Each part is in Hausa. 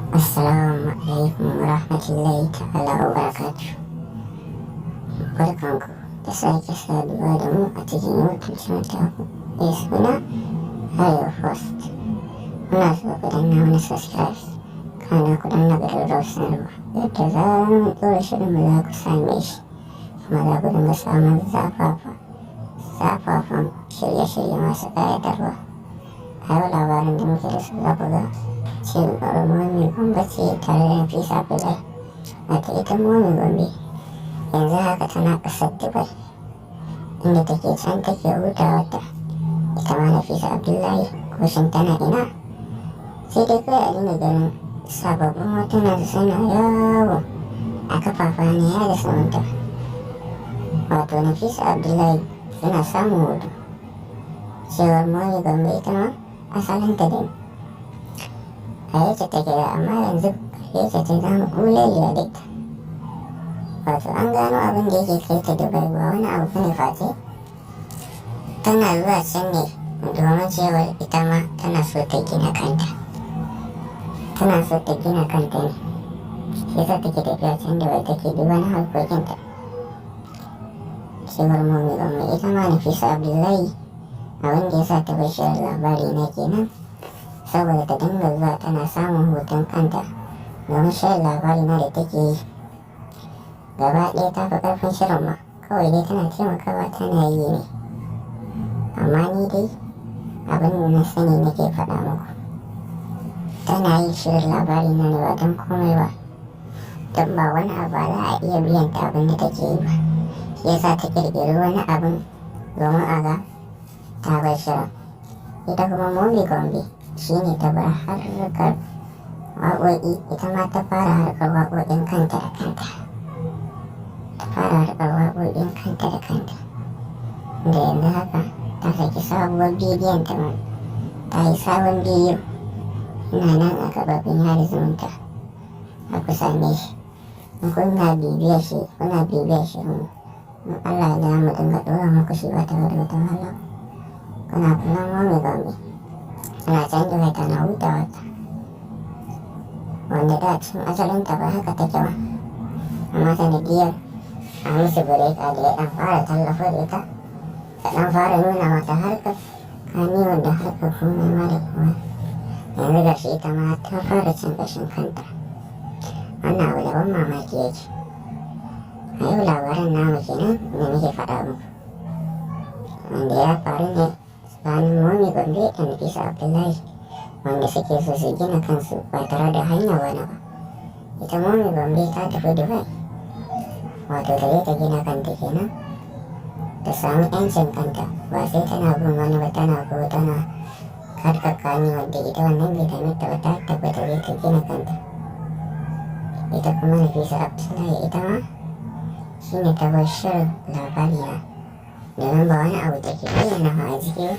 Assalamu alaikum warahmatullahi ta'ala wa barakatuh. Barkanku da sake saduwa da mu a cikin YouTube channel taku mai suna Ayo Host. Muna so ku danna mana subscribe, kana ku danna ƙararrawar sanarwa yadda zarar mun ɗora shirin mu za ku same shi, kuma za ku dinga samun zafafan shirye-shirye masu ƙayatarwa. A yau labarin da muke da su za ku ga cewar Momi Gombe ce tare da Nafisa Abdullahi. Wata ita Momi Gombe yanzu haka tana ƙasar Dubai, inda take can take hutawarta. Ita ma Nafisa Abdullahi ko shin tana ina? Sai dai kawai a dinga ganin sababbin hotunan suna yawo a kafafen yada zumunta. Wato Nafisa Abdullahi suna samun hoto cewar Momi Gombe ita ma asalinta da a yake take da, amma yanzu yake ta zama kuleliya da ita. Wato an gano abin da yake kai ta Dubai ba wani abu ne face tana zuwa can ne domin cewar ita ma tana so ta gina kanta. Tana so ta gina kanta ne, shi yasa take tafiya can Dubai take duk wani harkokinta. Cewar Momi Gombe ita ma Nafisa Abdullahi abin da yasa ta bar shirin labari na kenan, saboda ta dinga zuwa tana samun hoton kanta domin shirin labari na da take yi gaba ɗaya ta fi ƙarfin shirin ma, kawai dai tana taimakawa tana yi ne. Amma ni dai abin da na sani nake faɗa muku, tana yin shirin labari na ne ba don komai ba, don ba wani abu ba za a iya biyan ta abin da take yi ba. Shi yasa ta ƙirƙiri wani abin domin a ga ta bar shirin. Ita kuma Momi Gombe shi ne ta bar harkar waƙoƙi, ita ma ta fara harkar waƙoƙin kanta da kanta. Ta fara harkar waƙoƙin kanta da kanta, da yanzu haka ta saki sabuwar bidiyon ta ma, ta yi sabon bidiyo ina nan a kafafen yada zumunta a ku same shi. In kuna bibiyar shi in Allah ya mu dinga ɗora muku shi ba tare da wata wahala. Kuna kallon Momi Gombe tana can Dubai tana hutawa ta, wanda da cikin asalinta ba haka take ba, amma sanadiyar a musu bureka da ya ɗan fara tallafo da ita, da ɗan fara nuna mata harkar kaniwar da harkar komai ma da komai. Yanzu ga shi ita ma ta fara cin gashin kanta. Wannan abu da ban mamaki yake. A yau labaran namu kenan da muke faɗa muku, wanda ya faru ne tsakanin Momi Gombe da Nafisa Abdullahi, wanda suke so su gina kansu ba tare da hanyar wani ba. Ita Momi Gombe ta tafi Dubai, wato da ta gina kanta kenan, ta samu 'yancin kanta ba sai tana bin wani ba, tana harkar kani wadda ita wannan bai dame ta ba, ta tabbata zai ta gina kanta. Ita kuma Nafisa Abdullahi ita ma shi ne ta bar shirin labari na, domin ba wani abu take bayyana a jiki ba,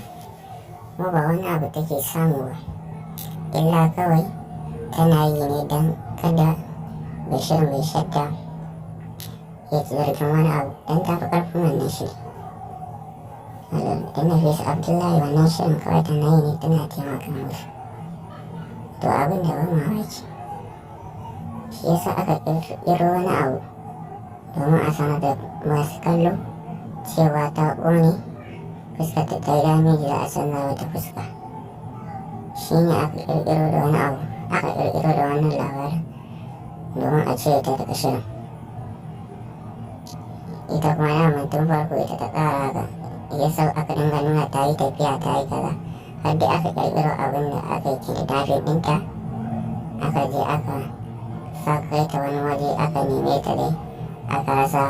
kuma ba wani abu take samu ba, illa kawai tana yi ne don kada Bashir mai shadda ya zargin wani abu, don ta fi ƙarfin wannan shiri. Don Nafisa Abdullahi wannan shirin kawai tana yi ne tana taimaka musu. To abin da ban mamaki, shi yasa aka ƙirƙiro wani abu domin a sanar da masu kallo cewa ta ƙone, fuskar ta yi dameji, za a canza mata fuska. Shi ne aka ƙirƙiro da wani abu, aka ƙirƙiro da wannan labarin domin a cire ta daga shirin. Ita kuma daman tun farko ita ta ƙara ga yasa aka dinga nuna ta yi tafiya ta yi kaza, har dai aka ƙirƙiro abin da aka yi kidnapping ɗinta, aka je aka sa kai ta wani waje, aka neme ta dai aka rasa,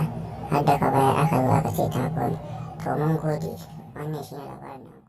har daga baya aka zo aka ce ta ƙone. To mun gode, wannan shi ne labarin.